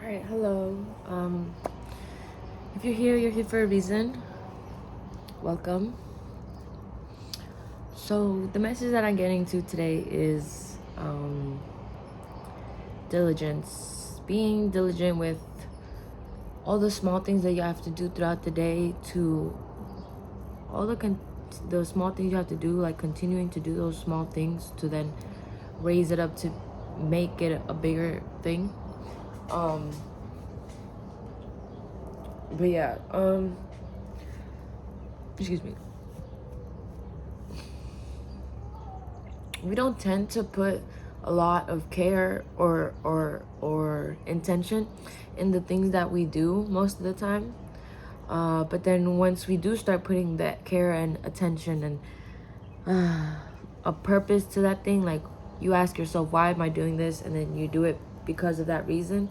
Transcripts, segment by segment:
Alright, hello. If you're here for a reason. Welcome. So the message that I'm getting to today is diligence. Being diligent with all the small things that you have to do throughout the day, to all the small things you have to do, like continuing to do those small things to then raise it up to make it a bigger thing. But yeah, excuse me. We don't tend to put a lot of care or intention in the things that we do most of the time. But then once we do start putting that care and attention and a purpose to that thing, like you ask yourself, why am I doing this? And then you do it because of that reason.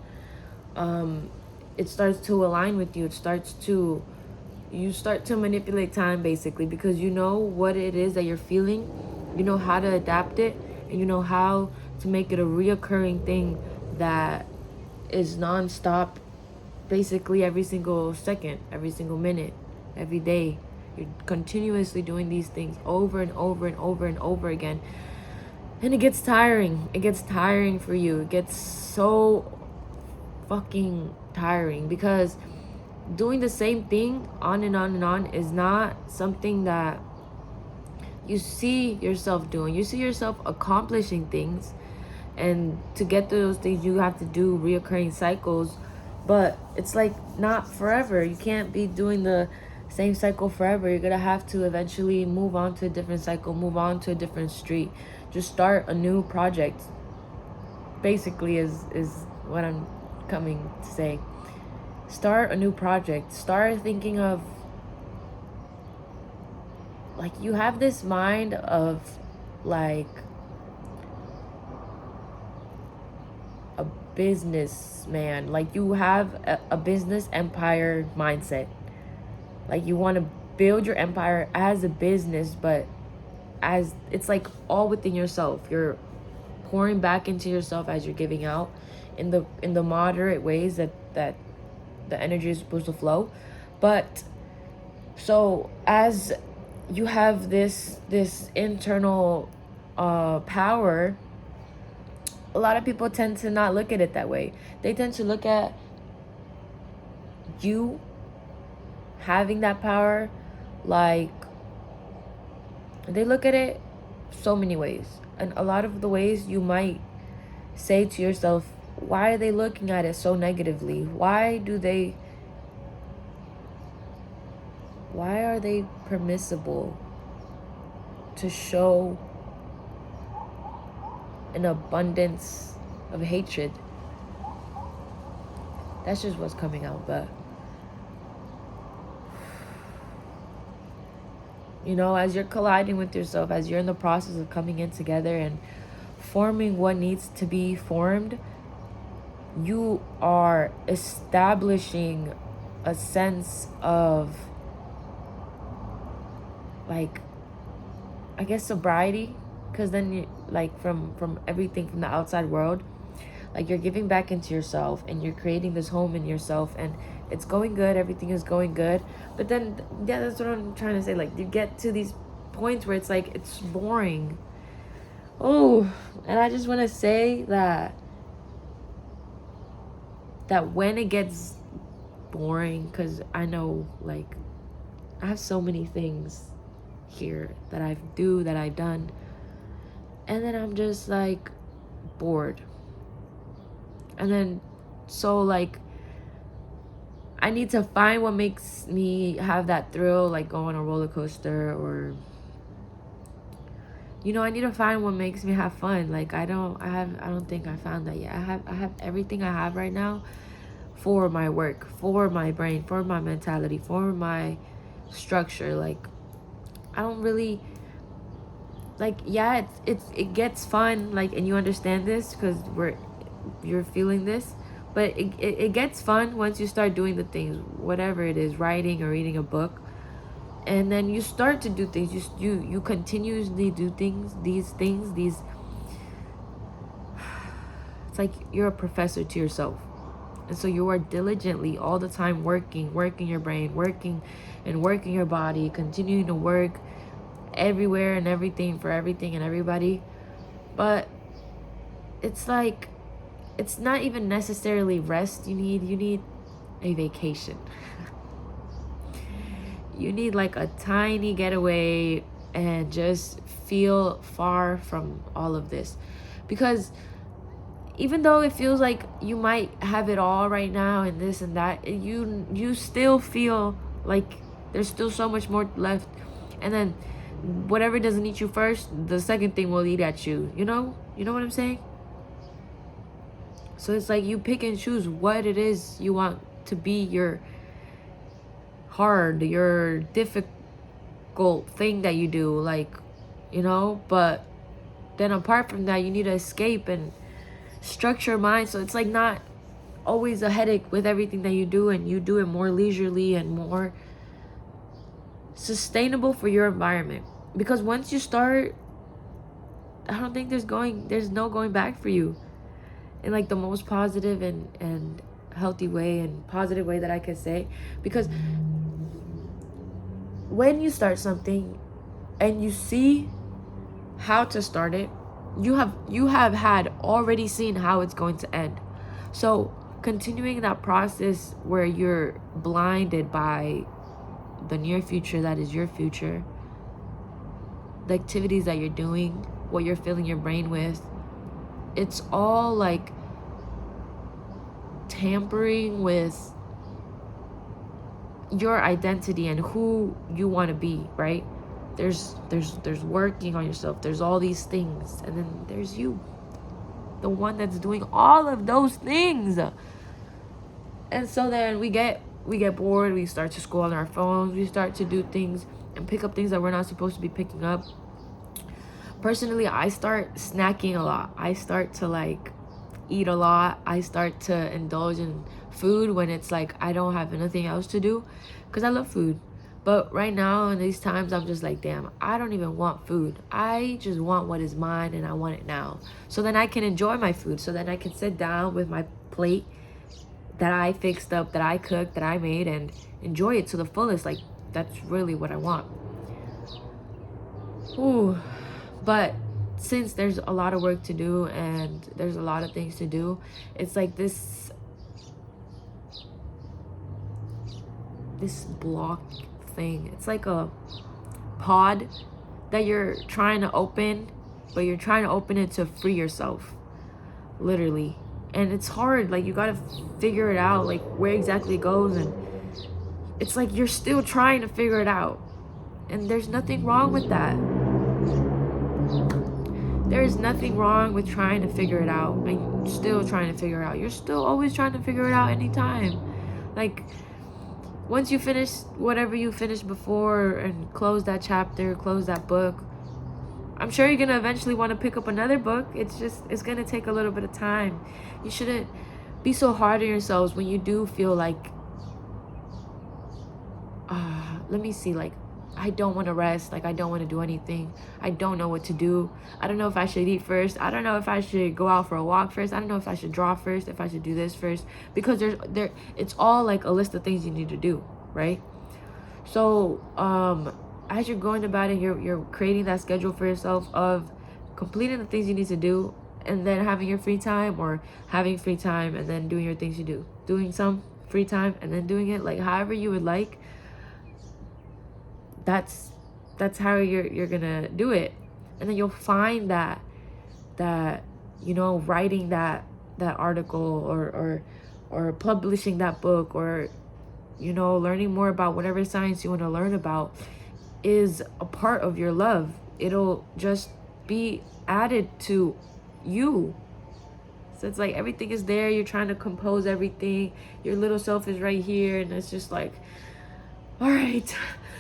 It starts to align with you. You start to manipulate time basically, because you know what it is that you're feeling, you know how to adapt it, and you know how to make it a reoccurring thing that is non-stop, basically every single second, every single minute, every day. You're continuously doing these things over and over and over and over again, and it gets tiring. It gets tiring for you. It gets so fucking tiring, because doing the same thing on and on and on is not something that you see yourself doing. You see yourself accomplishing things, and to get through those things you have to do reoccurring cycles, but it's like not forever. You can't be doing the same cycle forever. You're gonna have to eventually move on to a different cycle, move on to a different street, just start a new project, basically, is what I'm coming to say. Start a new project. Start thinking of, like, you have this mind of like a businessman. Like you have a business empire mindset. Like you want to build your empire as a business, but as it's like all within yourself. You're pouring back into yourself as you're giving out in the moderate ways that the energy is supposed to flow. But so as you have this internal power, a lot of people tend to not look at it that way. They tend to look at you having that power, like, they look at it so many ways. And a lot of the ways you might say to yourself, why are they looking at it so negatively? Why are they permissible to show an abundance of hatred? That's just what's coming out. But you know, as you're colliding with yourself, as you're in the process of coming in together and forming what needs to be formed, you are establishing a sense of, like, I guess sobriety, because then you, like, from everything from the outside world, like, you're giving back into yourself and you're creating this home in yourself, and it's going good, everything is going good. But then, yeah, that's what I'm trying to say. Like, you get to these points where it's like it's boring. Oh, and I just want to say that when it gets boring, because I know, like, I have so many things here that I've done, and then I'm just like bored. And then, so, like, I need to find what makes me have that thrill, like go on a roller coaster, or, you know, I need to find what makes me have fun. Like, I don't think I found that yet. I have everything I have right now for my work, for my brain, for my mentality, for my structure. Like, I don't really, like, yeah, it gets fun, like, and you understand this because you're feeling this, but it gets fun once you start doing the things, whatever it is, writing or reading a book, and then you start to do things. You continuously do things, these it's like you're a professor to yourself. And so you are diligently all the time working your brain, working your body, continuing to work everywhere and everything for everything and everybody. But it's like, it's not even necessarily rest you need a vacation. You need like a tiny getaway and just feel far from all of this. Because even though it feels like you might have it all right now and this and that, you still feel like there's still so much more left. And then whatever doesn't eat you first, the second thing will eat at you. You know what I'm saying? So it's like you pick and choose what it is you want to be your hard, your difficult thing that you do, like, but then apart from that, you need to escape and structure your mind so it's like not always a headache with everything that you do, and you do it more leisurely and more sustainable for your environment. Because once you start, I don't think there's no going back for you, in like the most positive and healthy way and positive way that I could say. Because when you start something and you see how to start it, you have had already seen how it's going to end. So continuing that process where you're blinded by the near future that is your future, the activities that you're doing, what you're filling your brain with, it's all like tampering with your identity and who you want to be, right? There's working on yourself, there's all these things, and then there's you, the one that's doing all of those things. And so then we get bored, we start to scroll on our phones, we start to do things and pick up things that we're not supposed to be picking up. Personally, I start snacking a lot. I start to like eat a lot. I start to indulge in food when it's like I don't have anything else to do, because I love food. But right now in these times, I'm just like, damn, I don't even want food. I just want what is mine, and I want it now. So then I can enjoy my food. So then I can sit down with my plate that I fixed up, that I cooked, that I made, and enjoy it to the fullest. Like, that's really what I want. Ooh. But since there's a lot of work to do and there's a lot of things to do, it's like this block thing. It's like a pod that you're trying to open, but you're trying to open it to free yourself, literally. And it's hard. Like, you gotta figure it out, like where exactly it goes, and it's like you're still trying to figure it out. And there's nothing wrong with that. There is nothing wrong with trying to figure it out. Like, still trying to figure it out. You're still always trying to figure it out anytime. Like, once you finish whatever you finished before and close that chapter, close that book, I'm sure you're going to eventually want to pick up another book. It's going to take a little bit of time. You shouldn't be so hard on yourselves when you do feel like, let me see, like, I don't want to rest. Like, I don't want to do anything. I don't know what to do. I don't know if I should eat first. I don't know if I should go out for a walk first. I don't know if I should draw first, if I should do this first. Because it's all like a list of things you need to do, right? So, as you're going about it, you're creating that schedule for yourself of completing the things you need to do, and then having your free time, or having free time and then doing your things you do. Doing some free time and then doing it, like however you would like. That's how you're gonna do it. And then you'll find that writing that article, or publishing that book, or learning more about whatever science you want to learn about is a part of your love. It'll just be added to you. So it's like everything is there. You're trying to compose everything. Your little self is right here, and it's just like, all right,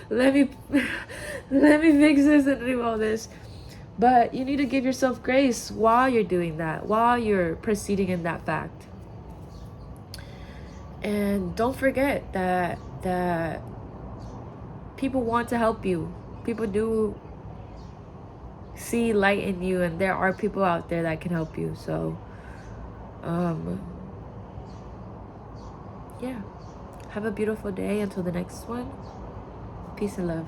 let me fix this and do all this. But you need to give yourself grace while you're doing that, while you're proceeding in that fact. And don't forget that people want to help you. People do see light in you, and there are people out there that can help you. So yeah, have a beautiful day until the next one. Peace and love.